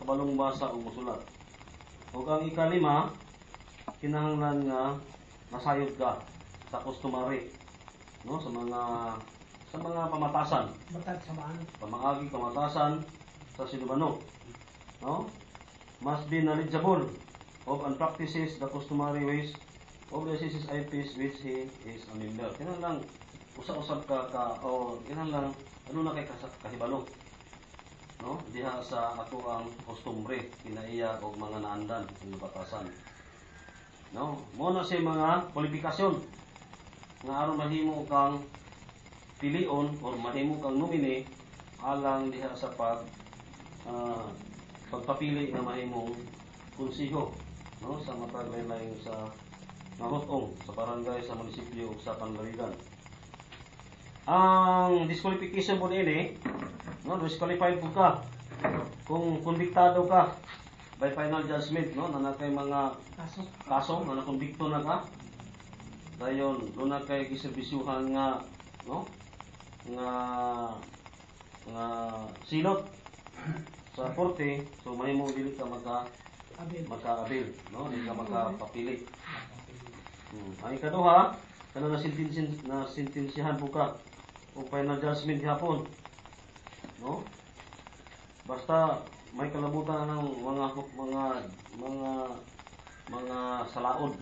makabalong basa o musulat. Ug ang ikalima, kinahanglan nga nasayod ka sa customary, no, sa mga pamatasan, pamaagi pamatasan sa sinubano, no, must be knowledgeable of and practices the customary ways of the CCIPs which he is a member. Kinahanglan usab-usab ka o kinahanglan ano na kay kahibalo, no, diha sa ato ang kostumbre kinaiya og mga naandan sa batasan, no. Mo na say mga kwalifikasyon nga aron mahimo kang pilion or mahimo kang nomine alang diha sa pagpapili nga mahimong konsiho, no, sa mataglain-lain sa mahutong sa barangay, sa munisipyo ug sa panlaligan. Ang disqualification po niini, no, disqualified po ka kung konbiktado ka by final judgment, no, na nakay mga kaso na nakonbikto na ka. Dayon doon na kay giserbisyuhan nga, no, nga silot sa korte, so mahimo dili ka maka-abil, no, dili ka makapapili. Ang ikaduha, kana na sentensyahan po ka o final judgment hapon, no, basta may kalabutan ng mga salaod,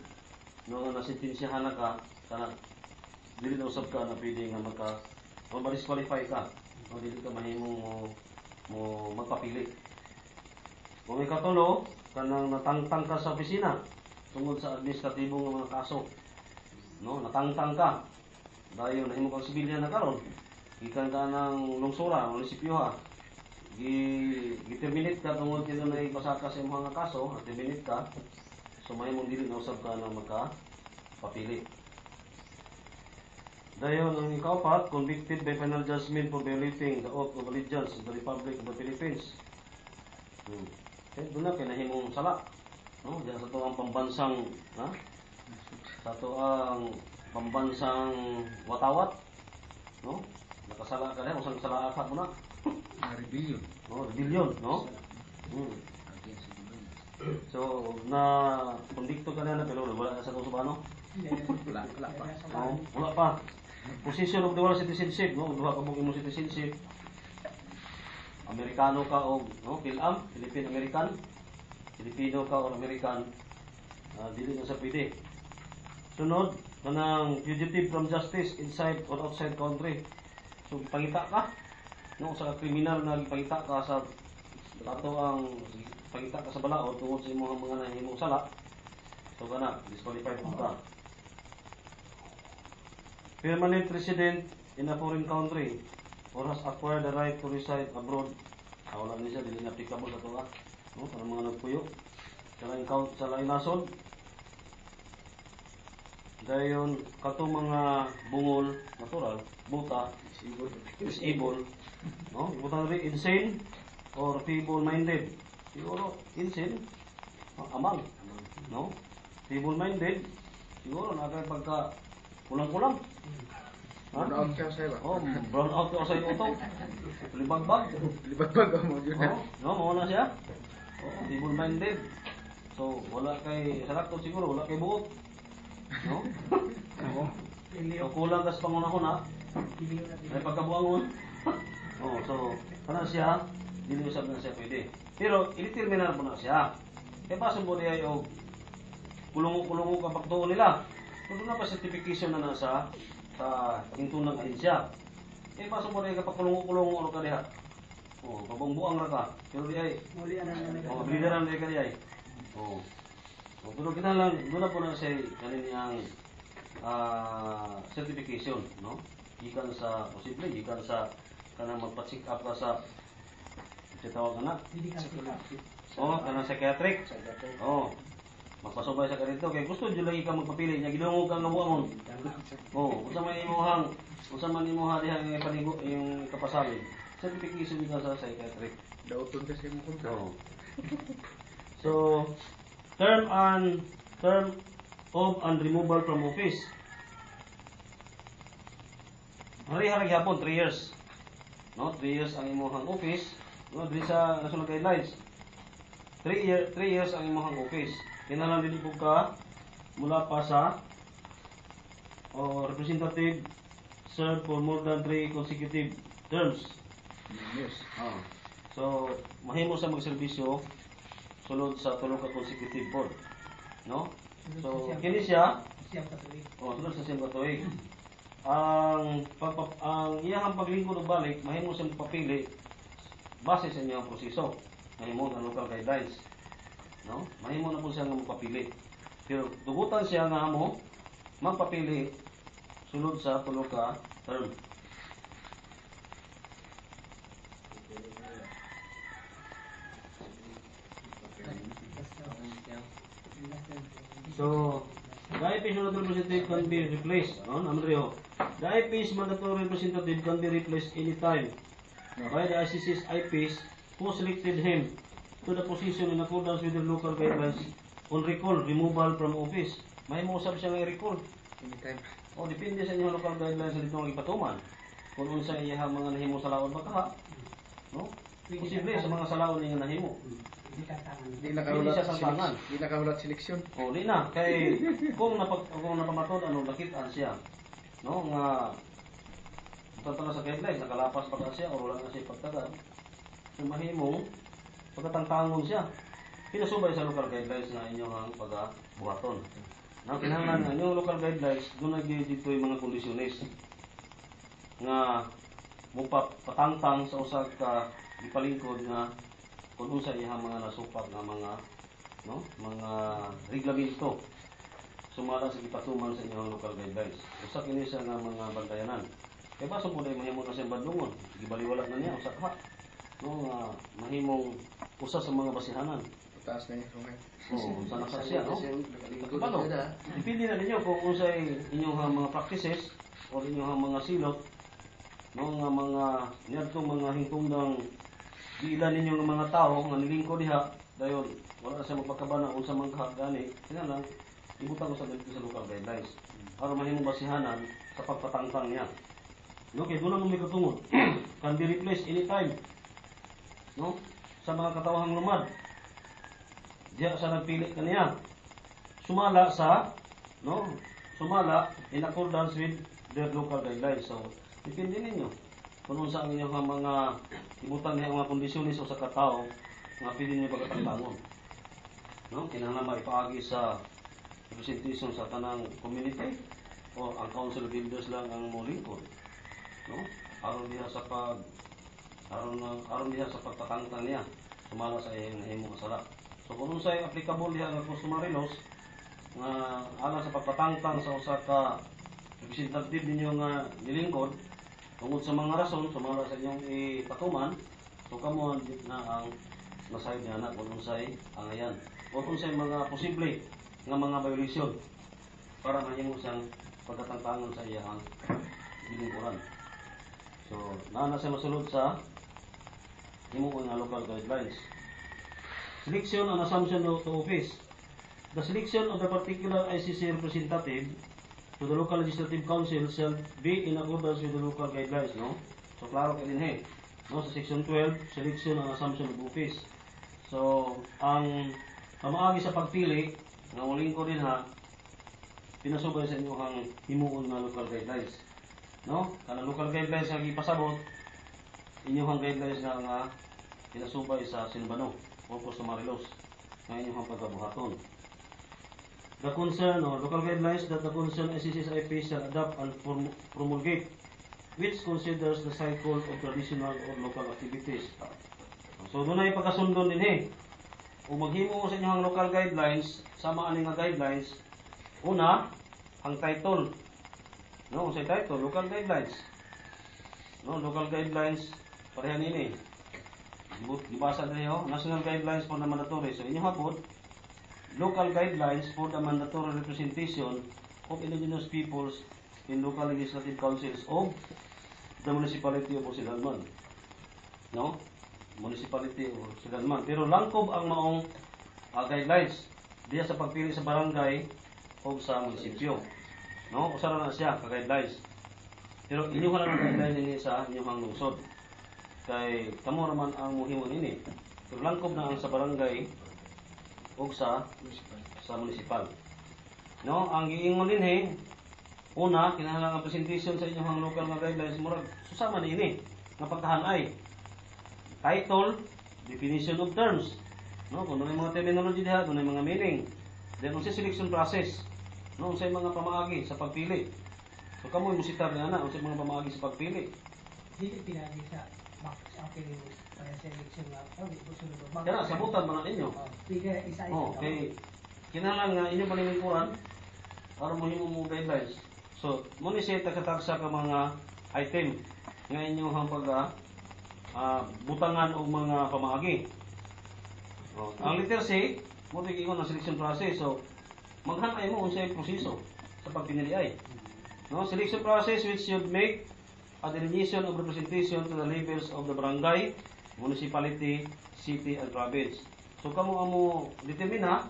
no, nga nasentensyahan na ka, kana dili na usab ka na pwede nga ma-disqualify ka, no, dili ka mahimong mo magpapili. Kung ikatulo, kanang natangtang ka sa opisina tungod sa administratibong mga kaso, no, natangtang ka, dayon nahimo kang sibilyan na karon, gikan ka ng lungsura, munisipyo ha, gi-terminate ka tungod kino na ibasaka sa imong mga kaso, at terminate ka, so mahimong dili na usab ka na magkapapili. Dayon ang ikaapat, convicted by final judgment for violating the oath of allegiance of the Republic of the Philippines. Doon na kay nahimong sala, no, diyan sa to ang pambansang sa to ang pambansang watawat, no, nakasala ka na usang sala apat mo na. Rebellion. No, rebellion, no. So na kondikto ka na pero wala ka sa kusubano. Wala pa. No, wala pa. Position of dual citizenship, no, duha ka bugin mo citizenship. Amerikano ka o, no, Phil-Am, Philippine American, Filipino ka o American, dili na sa pwede. Sunod, kanang fugitive from justice inside or outside country. So pangita ka, no, sa kriminal na pangita ka sa ato ang pangita ka sa balaod tungod sa imong mga nahimong sala. So kana disqualified ka. Permanent resident in a foreign country or has acquired the right to reside abroad. Wala ni siya, dili na applicable sa ito, no, para mga nagpuyo sa lain nasod. Dayon kato mga bungol natural, buta, disabled, no, ibutang rin insane or feeble-minded. Siguro insane, amang, no, feeble-minded, siguro nakay pagka kulang-kulang. Brown out siya sa'yo ba? Oh, brown out ka sa iyo ito. Libagbag. Libagbag mo yun. No, mawala siya. Oh, feeble-minded. So, wala kay sarakto siguro, wala kay buot. No? So, kulang ka sa pangunahon ha. May pagkabuangon. Oh, so, kana siya, dili usab na siya pwede. Pero, ilitirminar mo na siya. Kaya paso mo niya yung kulungo-kulungo ka pagtuon nila. Kung na pa certification na nasa hintunang ahensya. Paso mo niya kapag kulungo-kulungo ano ka diha. Oh, pabongbuang ra ka. Pero di ay bilidaran di ka di ay. Oh. Pero kinahanglan doon na po na siya kaniyang certification, no? Gikan sa posible, gikan sa kanang magpa-check up ka sa tawag na. Oh, kanang psychiatric. Oh. Magpasubay sa kanito kay gusto jud lagi ka magpapili nya gidungog ka nga buangon. Oh, unsa man imuha diha nga panigo yung kapasabi. Certification ka sa psychiatric. Dauton ka sa imong kontra. So, term of and removal from office. Hari-hari hapon 3 years. No, 3 years ang imong office, no, diri sa national guidelines. 3 years ang imong office. Kinahanglan dili po ka mula pa sa representative serve for more than 3 consecutive terms. Yes. So, mahimo sa magserbisyo sulod sa tulo ka consecutive board. No? So, kini siya sulod sa siyang katuig. Ang iyang paglingkod og balik, mahimo sa magpapili base sa inyong proseso. Mahimo ang local guidelines. No? Mahimo na po siya nga magpapili. Pero tugutan siya nga mo magpapili sulod sa tulo ka term. So, the IP's mandatory representative can be replaced. Andreo, the IP's mandatory representative can be replaced anytime by the ICC's IP's who selected him to the position in accordance with the local guidelines on recall, removal from office. May mausap siya nga i-recall. Anytime. O, depende sa inyong local guidelines na dito ang ipatuman. Kung unsa iya mga nahimo sa laon ba kaha. No? Posible sa mga salaon niya nahimo. Di Hindi nakahulat siya santangan. Di nakahulat seleksyon. O, di na. Kay, kung napamatod, nakitaan siya. No? Nga, tantala sa guidelines, nakalapas pa ka siya, o wala na siya pagtagal. So, mahimong, pagkatangtangon siya. Pinasubay sa local guidelines na inyong pagbuhaton. Ang kinahanglan nga, inyong local guidelines, doon dito yung mga kondisyonis nga patangtang sa usag ka ipalingkod nga kung unsa iyang mga nasupat nga mga reglamento sumala sa ipatuman sa inyong local guidelines. Usa kini siya nga mga bantayanan. Kay baso po dai mahimo na siyang badlungon, gibaliwala na niya usa ka. Nga mahimong usa sa mga basihanan. Taas na yung sungay. Unsa na siya, no? Paano? Dipindi na ninyo kung unsay inyong mga practices o inyong mga silot nga mga niyadtong mga hingtungdang ilan ninyo nga mga tao nga nilingkod diha dayon wala sa magpakabana unsa man gani kinahanglan ibutang sa dito sa local guidelines para mahimong basihanan sa pagpatangtang niya. No, kay doon ang may katungod. Can be replaced anytime. No? Sa mga katawhang lumad. Diya sa nagpili kaniya. Sumala in accordance with their local guidelines. So, depende ninyo kung unsa ang inyong mga ibutang niya mga kondisyonis o sa katao nga pwede niyo pagkatangtangon. No? Kinahanglan maipaagi sa representation sa tanang community o ang council builders lang ang molingkod. No? Aron diha sa pagtatangtang niya sumala sa iyang nahimong sala. So kung unsay applicable diha nga customary laws nga alang sa pagpatangtang sa usa ka representative ninyo nga nilingkod tungod sa mga rason sumala sa inyong ipatuman, so kamo na ang nasayod niya na kung unsay angayan o kung unsay mga posible nga mga violation para mahimo siyang pagkatangtangon sa iyang bilingkuran. So, na siya masulod sa himuon nga local guidelines. Selection and assumption to office. The selection of the particular ICC representative to the local legislative council shall be in accordance with the local guidelines, no? So, klaro ka din no? Sa section 12, selection and assumption of office. So, ang pamaagi sa pagpili, nga uling ko din pinasubay sa inyong himuon na local guidelines. No? Kanang local guidelines nga ipasabot, inyong guidelines nga pinasubay sa sinbano o customary laws nga inyong pagkabuhaton. The concern or local guidelines that the concern ICC's IP shall adopt and promulgate, which considers the cycle of traditional or local activities. So doon na ipagkasundon din Kung maghimo sa inyong local guidelines, sama ani nga guidelines, una, ang title. No, sa title, local guidelines. No, local guidelines parehan ini. Dibasa niyo, National Guidelines for the Mandatory. So inyo hapon, local guidelines for the mandatory representation of indigenous peoples in local legislative councils of the municipality of Occidental. No? Municipality of Occidental. Pero langkob ang maong guidelines diya sa pagpili sa barangay o sa munisipyo. No? Usara na siya ka guidelines. Pero inyong lang ang guidelines ini sa inyong lungsod. Kay kamo naman ang muhimo ini. Pero langkob na ang sa barangay o sa municipal. No, ang giingon dinhi una kinahanglan ang presentation sa inyong local nga guidelines murag susama niini nga pagkahanay. Title, definition of terms. No, kung may mga terminology diha, kung may mga meaning. Then unsay selection process. No, unsay mga pamaagi sa pagpili. So kamo musitar na unsay mga pamaagi sa pagpili. Dili pinagi sa box ang pili para sa election nga susunod. Kaya sabutan man ninyo. Piga isa-isa. Okay. Kinahanglan nga inyo paningikuran para mo himo mo guidelines. So, mo ni siya takatagsa ka mga item nga inyong pag butangan og mga pamaagi. Ang letter C, mo tig-ingon ang selection process. So, maghanay mo unsay proseso sa pagpinili. No, selection process which should make a delineation of representation to the levels of the barangay, municipality, city, and province. So, kamo amo determina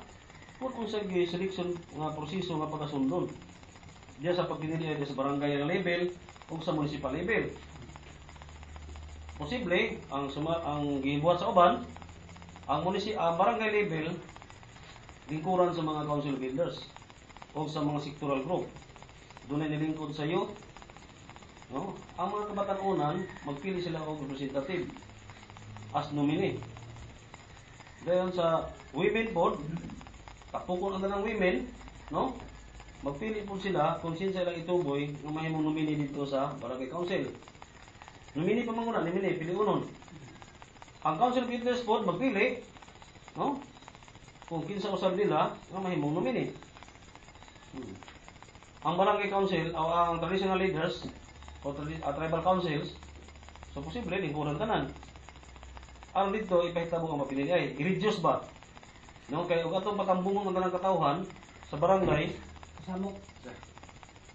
kung unsay selection nga proseso nga pagkasundon diya sa pagpinili sa barangay level o sa municipal level. Posible ang gibuhat sa uban ang barangay level lingkuran sa mga council builders o sa mga sectoral group. Doon ay nilingkod sa youth. No? Ang mga kabatanunan magpili sila og representative as nominee. Dayon sa women board tapukon ang tanang women, no? Magpili po sila kung sino sila ituboy nga mahimong nominee dito sa barangay council. Nominee pa manguna, nominee pili unon. Ang council builders board magpili, no? Kung kinsa usab nila nga mahimong nominee. Ang barangay council o ang traditional leaders o tribal councils so posible lingkuran tanan. Ang dito ipahitabo ang mapili ay i-reduce ba? No, kay ug atong patambungon ang tanang katawhan sa barangay Samok.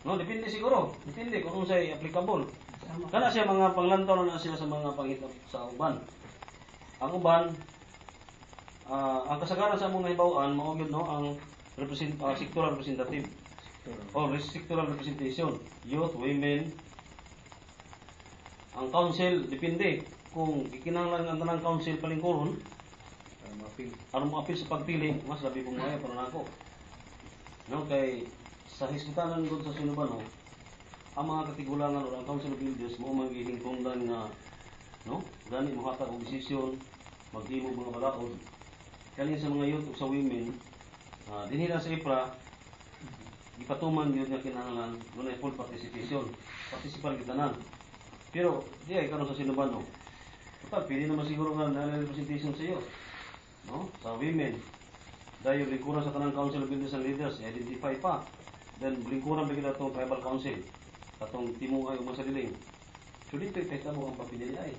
no, depende siguro. Depende kung unsay applicable. Samok. Kana siya mga panglantaw na siya sa mga panghitabo sa uban. Ang uban ang kasagaran sa among nahibaw-an mao gyud no ang sectoral representative o sectoral representation, youth, women. Ang council depende kung gikinahanglan ang tanang council palingkuron aron mo apil sa pagpili, mas labi pong maayo para nako. No, kay sa hisgutanan gud sa Sinubano, ang mga katigulangan o ang council of builders mo maghihingtungdan nga no, gani mo hatag og desisyon, maghimo mga balaod. Kani sa mga youth o sa women, dinhi lang sa IPRA gipatuman gyud nga kinahanglan dunay full participation. Partisipar kita tanan. Pero di ay karon sa Sinubano. Total pili naman siguro nga na representation sa iyo. No? Sa women, dahil lingkuran sa tanang council of builders and leaders, identify pa. Then lingkuran bigla itong tribal council, atong timungay o masaliling. So dito ipesta mo ang papinili ay.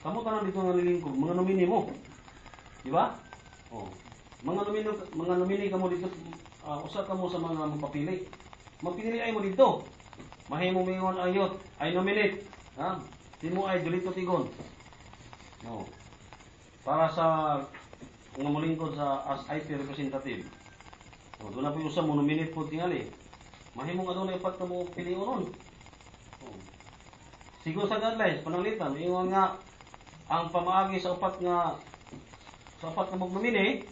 Kamu tanang dito nga nilingkod, mga nomini mo. Di ba? Oh. Mga nomini kamo dito, usa kamo sa mga magpapili. Magpinili ay mo dito. Mahimo mingon ayot, ay nominate. Ha? Timo ay Julito Tigon. No. Para sa nga molingkod sa as IP representative. So, doon na po yung sa monominate po tingali. Mahimong adunay upat ka mo piliunon. Siguro sa guidelines, pananglitan, ingon nga ang pamaagi sa upat nga mong nomine,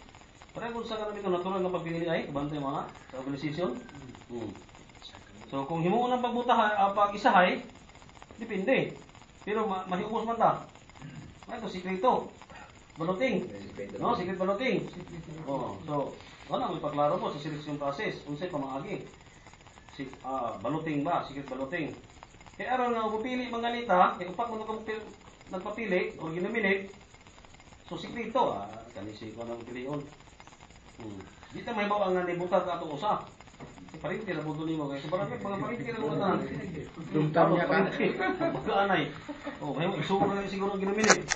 pareho sa kanami ito natural nga pagpili ay, kabantay mo na, sa organization. So, kung himuon ang pag-isahay, depende. Pero mahiubos man ta. Ito, sikreto. Balloting. No, secret balloting. Oh, so, wala may paklaro po sa selection process. Unsay pamaagi? Balloting ba? Secret balloting. Kaya aron nga upili mga nita, upat mo nagpapili o ginominate. So sikreto, kanisi ko nang pilion. Dito may bawa nga nibutat ka atong usa. Si parinte na buto nimo kay barangay mga parinte na mga tanan. Dumtam niya ka. Baka anay. Oh, may isugo na siguro ginominate.